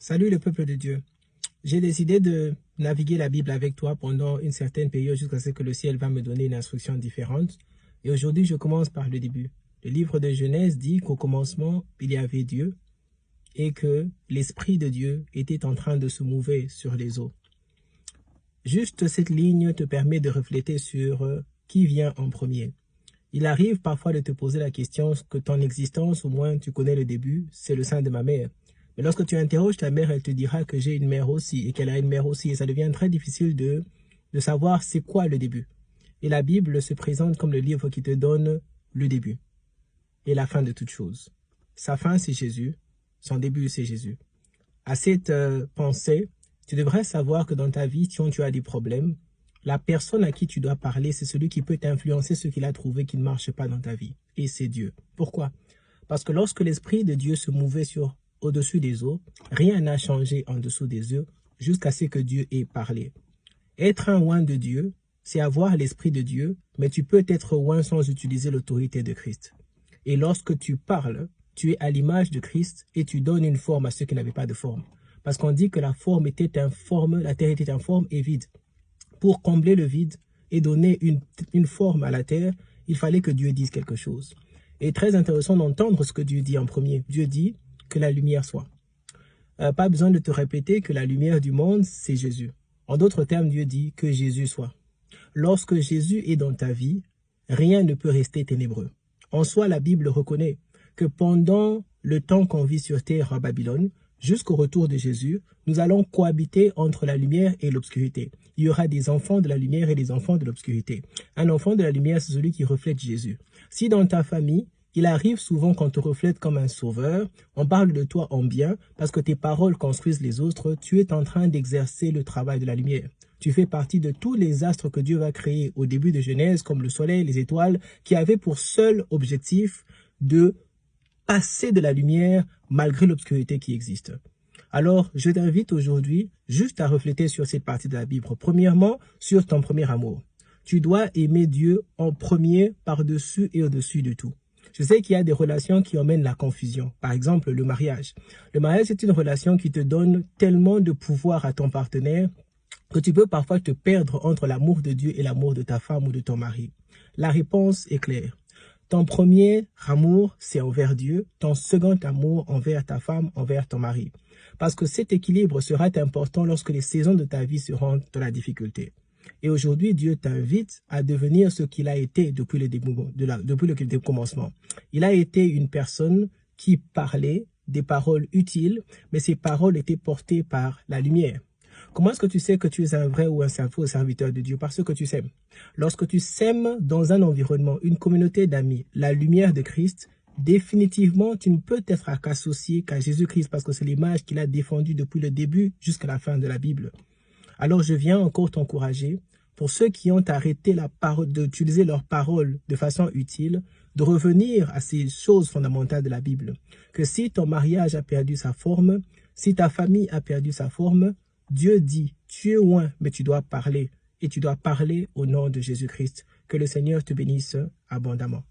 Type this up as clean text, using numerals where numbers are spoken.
Salut le peuple de Dieu. J'ai décidé de naviguer la Bible avec toi pendant une certaine période jusqu'à ce que le ciel va me donner une instruction différente. Et aujourd'hui, je commence par le début. Le livre de Genèse dit qu'au commencement, il y avait Dieu et que l'Esprit de Dieu était en train de se mouver sur les eaux. Juste cette ligne te permet de refléter sur qui vient en premier. Il arrive parfois de te poser la question que ton existence, au moins tu connais le début, c'est le sein de ma mère. Mais lorsque tu interroges ta mère, elle te dira que j'ai une mère aussi et qu'elle a une mère aussi. Et ça devient très difficile de savoir c'est quoi le début. Et la Bible se présente comme le livre qui te donne le début et la fin de toute chose. Sa fin, c'est Jésus. Son début, c'est Jésus. À cette pensée, tu devrais savoir que dans ta vie, quand tu as des problèmes, la personne à qui tu dois parler, c'est celui qui peut t'influencer ce qu'il a trouvé qui ne marche pas dans ta vie. Et c'est Dieu. Pourquoi? Parce que lorsque l'Esprit de Dieu se mouvait au-dessus des eaux, rien n'a changé en dessous des eaux jusqu'à ce que Dieu ait parlé. Être un oint de Dieu, c'est avoir l'Esprit de Dieu, mais tu peux être oint sans utiliser l'autorité de Christ. Et lorsque tu parles, tu es à l'image de Christ et tu donnes une forme à ceux qui n'avaient pas de forme. Parce qu'on dit que la forme était informe, la terre était informe et vide. Pour combler le vide et donner une forme à la terre, il fallait que Dieu dise quelque chose. Et très intéressant d'entendre ce que Dieu dit en premier. Dieu dit que la lumière soit. Pas besoin de te répéter que la lumière du monde, c'est Jésus. En d'autres termes, Dieu dit que Jésus soit. Lorsque Jésus est dans ta vie, rien ne peut rester ténébreux. En soi, la Bible reconnaît que pendant le temps qu'on vit sur terre à Babylone, jusqu'au retour de Jésus, nous allons cohabiter entre la lumière et l'obscurité. Il y aura des enfants de la lumière et des enfants de l'obscurité. Un enfant de la lumière, c'est celui qui reflète Jésus. Si dans ta famille, il arrive souvent qu'on te reflète comme un sauveur, on parle de toi en bien, parce que tes paroles construisent les autres, tu es en train d'exercer le travail de la lumière. Tu fais partie de tous les astres que Dieu va créer au début de Genèse, comme le soleil, les étoiles, qui avaient pour seul objectif de passer de la lumière malgré l'obscurité qui existe. Alors, je t'invite aujourd'hui juste à refléter sur cette partie de la Bible. Premièrement, sur ton premier amour. Tu dois aimer Dieu en premier, par-dessus et au-dessus de tout. Je sais qu'il y a des relations qui emmènent la confusion. Par exemple, le mariage. Le mariage, c'est une relation qui te donne tellement de pouvoir à ton partenaire que tu peux parfois te perdre entre l'amour de Dieu et l'amour de ta femme ou de ton mari. La réponse est claire. Ton premier amour, c'est envers Dieu. Ton second amour, envers ta femme, envers ton mari. Parce que cet équilibre sera important lorsque les saisons de ta vie seront dans la difficulté. Et aujourd'hui, Dieu t'invite à devenir ce qu'il a été depuis le commencement. Il a été une personne qui parlait des paroles utiles, mais ces paroles étaient portées par la lumière. Comment est-ce que tu sais que tu es un vrai ou un faux serviteur de Dieu? Parce que tu sèmes. Lorsque tu sèmes dans un environnement, une communauté d'amis, la lumière de Christ, définitivement, tu ne peux être qu'associé qu'à Jésus-Christ parce que c'est l'image qu'il a défendue depuis le début jusqu'à la fin de la Bible. Alors je viens encore t'encourager, pour ceux qui ont arrêté d'utiliser leurs paroles de façon utile, de revenir à ces choses fondamentales de la Bible. Que si ton mariage a perdu sa forme, si ta famille a perdu sa forme, Dieu dit, tu es loin, mais tu dois parler. Et tu dois parler au nom de Jésus-Christ. Que le Seigneur te bénisse abondamment.